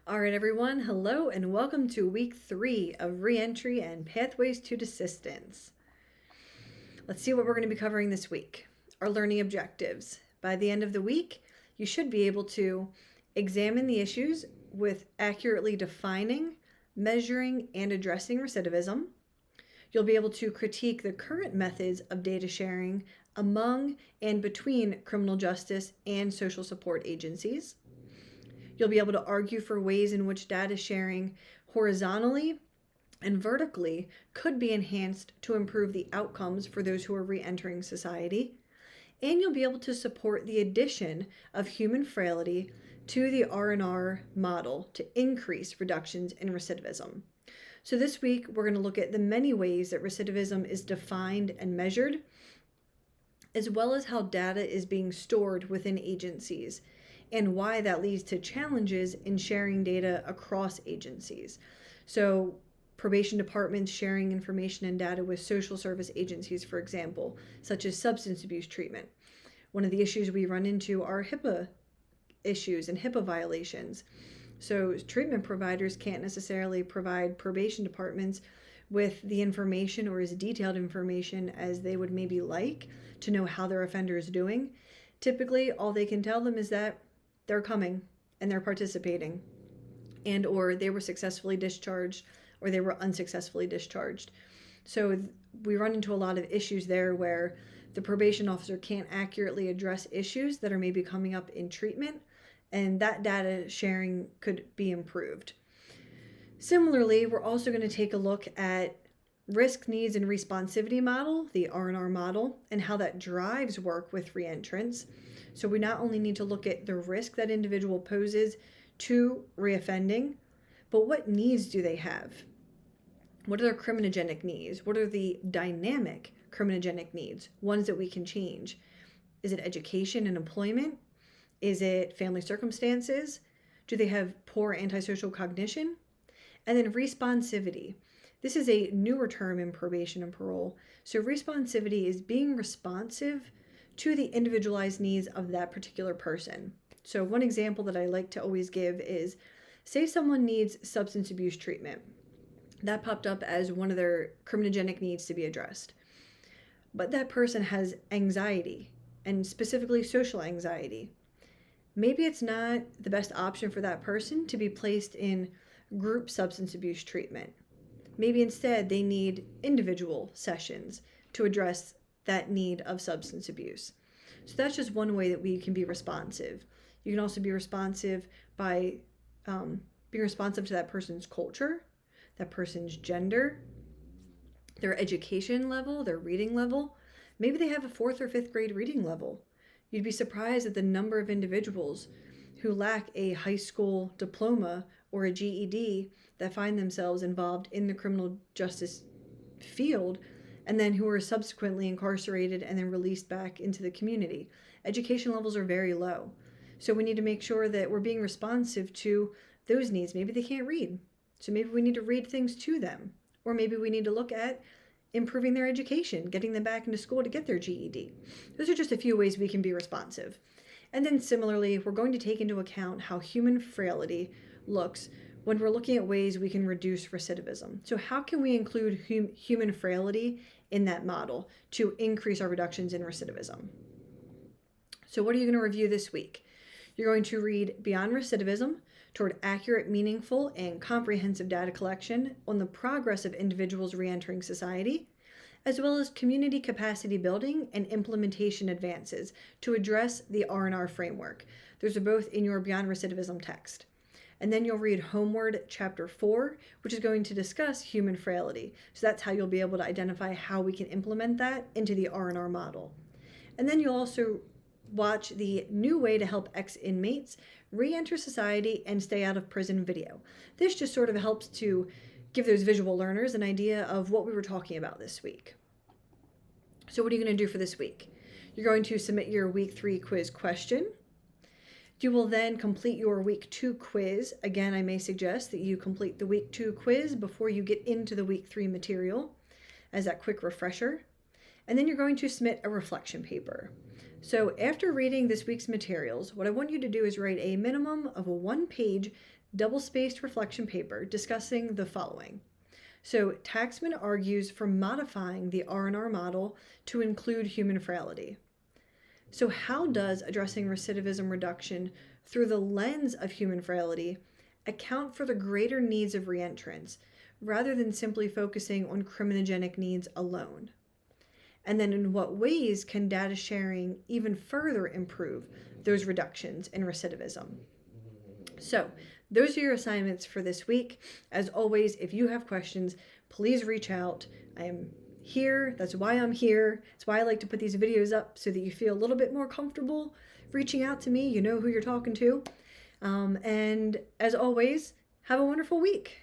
All right, everyone. Hello and welcome to week 3 of Reentry and Pathways to Desistance. Let's see what we're going to be covering this week. Our learning objectives. By the end of the week, you should be able to examine the issues with accurately defining, measuring, and addressing recidivism. You'll be able to critique the current methods of data sharing among and between criminal justice and social support agencies. You'll be able to argue for ways in which data sharing horizontally and vertically could be enhanced to improve the outcomes for those who are re-entering society. And you'll be able to support the addition of human frailty to the R&R model to increase reductions in recidivism. So this week, we're going to look at the many ways that recidivism is defined and measured, as well as how data is being stored within agencies, and why that leads to challenges in sharing data across agencies. So probation departments sharing information and data with social service agencies, for example, such as substance abuse treatment. One of the issues we run into are HIPAA issues and HIPAA violations. So treatment providers can't necessarily provide probation departments with the information or as detailed information as they would maybe like to know how their offender is doing. Typically, all they can tell them is that they're coming and they're participating, and or they were successfully discharged or they were unsuccessfully discharged. So we run into a lot of issues there where the probation officer can't accurately address issues that are maybe coming up in treatment, and that data sharing could be improved. Similarly, we're also going to take a look at risk, needs, and responsivity model, the R&R model, and how that drives work with reentrants. So we not only need to look at the risk that individual poses to reoffending, but what needs do they have? What are their criminogenic needs? What are the dynamic criminogenic needs? Ones that we can change. Is it education and employment? Is it family circumstances? Do they have poor antisocial cognition? And then responsivity. This is a newer term in probation and parole. So responsivity is being responsive to the individualized needs of that particular person. So one example that I like to always give is, say someone needs substance abuse treatment. That popped up as one of their criminogenic needs to be addressed. But that person has anxiety, and specifically social anxiety. Maybe it's not the best option for that person to be placed in group substance abuse treatment. Maybe instead they need individual sessions to address that need of substance abuse. So that's just one way that we can be responsive. You can also be responsive by being responsive to that person's culture, that person's gender, their education level, their reading level. Maybe they have a 4th or 5th grade reading level. You'd be surprised at the number of individuals who lack a high school diploma or a GED that find themselves involved in the criminal justice field, and then who are subsequently incarcerated and then released back into the community. Education levels are very low. So we need to make sure that we're being responsive to those needs. Maybe they can't read, so maybe we need to read things to them. Or maybe we need to look at improving their education, getting them back into school to get their GED. Those are just a few ways we can be responsive. And then similarly, we're going to take into account how human frailty looks when we're looking at ways we can reduce recidivism. So how can we include human frailty in that model to increase our reductions in recidivism? So what are you going to review this week? You're going to read Beyond Recidivism, Toward Accurate, Meaningful, and Comprehensive Data Collection on the Progress of Individuals Reentering Society, as well as Community Capacity Building and Implementation Advances to address the R&R framework. Those are both in your Beyond Recidivism text. And then you'll read Homeward Chapter 4, which is going to discuss human frailty. So that's how you'll be able to identify how we can implement that into the R&R model. And then you'll also watch the New Way to Help Ex-Inmates Re-Enter Society and Stay Out of Prison video. This just sort of helps to give those visual learners an idea of what we were talking about this week. So what are you going to do for this week? You're going to submit your week 3 quiz question. You will then complete your week 2 quiz. Again, I may suggest that you complete the week 2 quiz before you get into the week 3 material as that quick refresher. And then you're going to submit a reflection paper. So after reading this week's materials, what I want you to do is write a minimum of a 1-page double-spaced reflection paper discussing the following. So Taxman argues for modifying the R&R model to include human frailty. So how does addressing recidivism reduction through the lens of human frailty account for the greater needs of reentrants rather than simply focusing on criminogenic needs alone? And then in what ways can data sharing even further improve those reductions in recidivism? So those are your assignments for this week. As always, if you have questions, please reach out. I am here. That's why I'm here. It's why I like to put these videos up so that you feel a little bit more comfortable reaching out to me. You know who you're talking to. And as always, have a wonderful week.